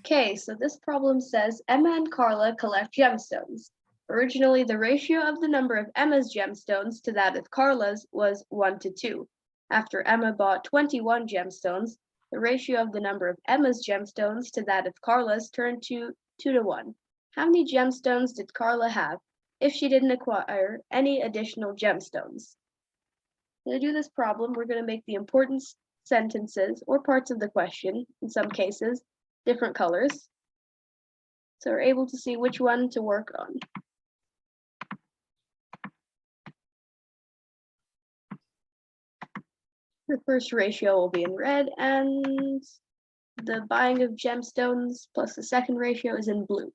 Okay, so this problem says Emma and Karla collect gemstones. Originally, the ratio of the number of Emma's gemstones to that of Karla's was 1 to 2. After Emma bought 21 gemstones, the ratio of the number of Emma's gemstones to that of Karla's turned to 2 to 1. How many gemstones did Karla have if she didn't acquire any additional gemstones? To do this problem, we're going to make the important sentences or parts of the question, in some cases, different colors, so we're able to see which one to work on. The first ratio will be in red, and the buying of gemstones plus the second ratio is in blue.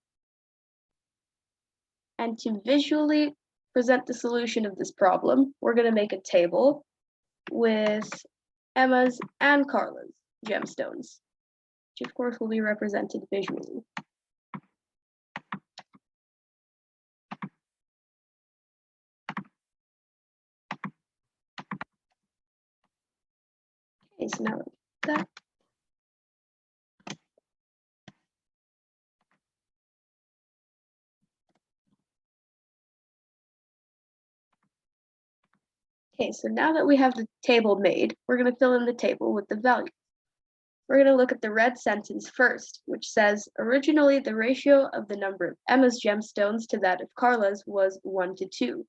And to visually present the solution of this problem, we're going to make a table with Emma's and Karla's gemstones, which of course will be represented visually. Okay, so now that. Okay, so now that we have the table made, we're going to fill in the table with the values. We're going to look at the red sentence first, which says, originally the ratio of the number of Emma's gemstones to that of Karla's was 1 to 2,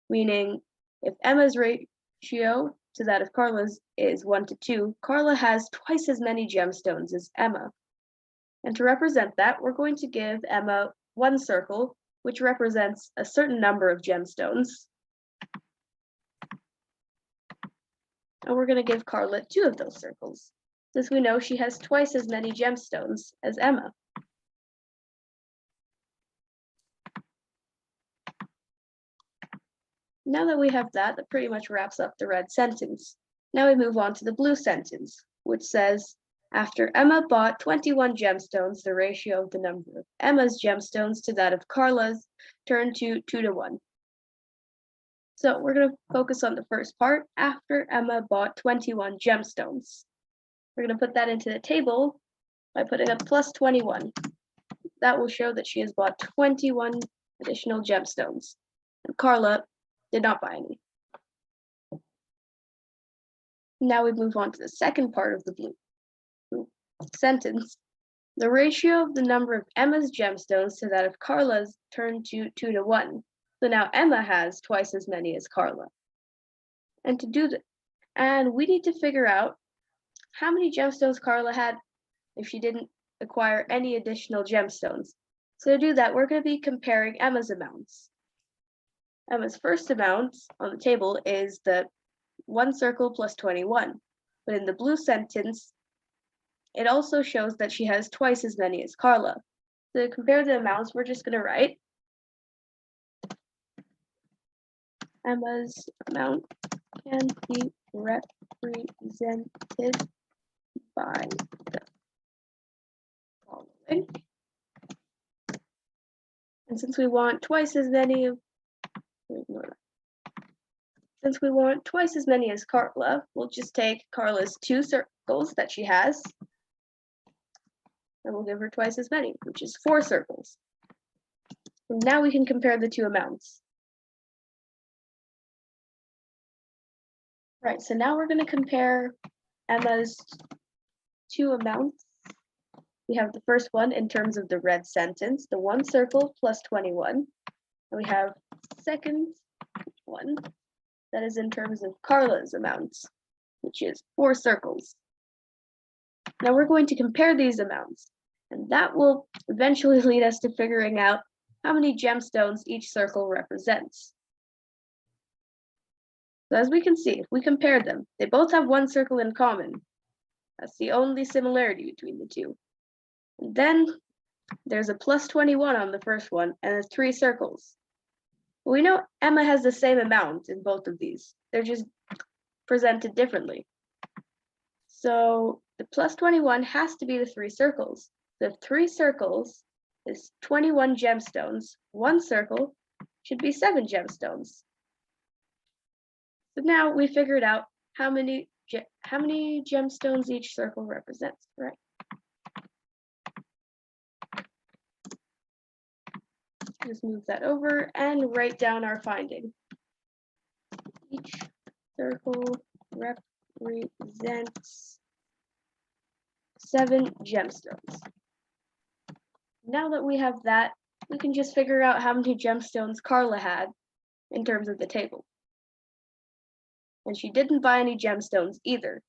meaning if Emma's ratio to that of Karla's is 1 to 2, Karla has twice as many gemstones as Emma. And to represent that, we're going to give Emma one circle, which represents a certain number of gemstones. And we're going to give Karla 2 of those circles, since we know she has twice as many gemstones as Emma. Now that we have that, that pretty much wraps up the red sentence. Now we move on to the blue sentence, which says, after Emma bought 21 gemstones, the ratio of the number of Emma's gemstones to that of Karla's turned to 2 to 1. So we're going to focus on the first part, after Emma bought 21 gemstones. We're going to put that into the table by putting a plus 21. That will show that she has bought 21 additional gemstones, and Karla did not buy any. Now we move on to the second part of the blue sentence. The ratio of the number of Emma's gemstones to that of Karla's turned to 2 to 1. So now Emma has twice as many as Karla. And to do that, and we need to figure out how many gemstones Karla had if she didn't acquire any additional gemstones. So to do that, we're going to be comparing Emma's amounts. Emma's first amount on the table is the 1 circle plus 21. But in the blue sentence, it also shows that she has twice as many as Karla. So to compare the amounts, we're just going to write Emma's amount can be represented by the following. And since we want twice as many as Karla, we'll just take Karla's 2 circles that she has, and we'll give her twice as many, which is 4 circles. And now we can compare the two amounts. Right, so now we're going to compare Emma's 2 amounts. We have the first one in terms of the red sentence, the 1 circle plus 21. And we have the second one that is in terms of Karla's amounts, which is 4 circles. Now we're going to compare these amounts, and that will eventually lead us to figuring out how many gemstones each circle represents. So as we can see, if we compare them, they both have 1 circle in common. That's the only similarity between the two. And then there's a plus 21 on the first one, and there's 3 circles. We know Emma has the same amount in both of these. They're just presented differently. So the plus 21 has to be the 3 circles. The 3 circles is 21 gemstones. 1 circle should be 7 gemstones. So now we figured out how many gemstones each circle represents, right? Just move that over and write down our finding. Each circle represents 7 gemstones. Now that we have that, we can just figure out how many gemstones Karla had in terms of the table. And she didn't buy any gemstones either.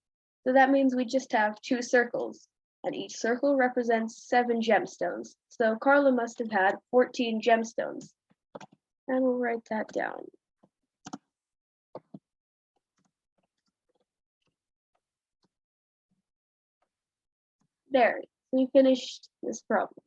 So that means we just have 2 circles, and each circle represents 7 gemstones. So Karla must have had 14 gemstones. And we'll write that down. There, we finished this problem.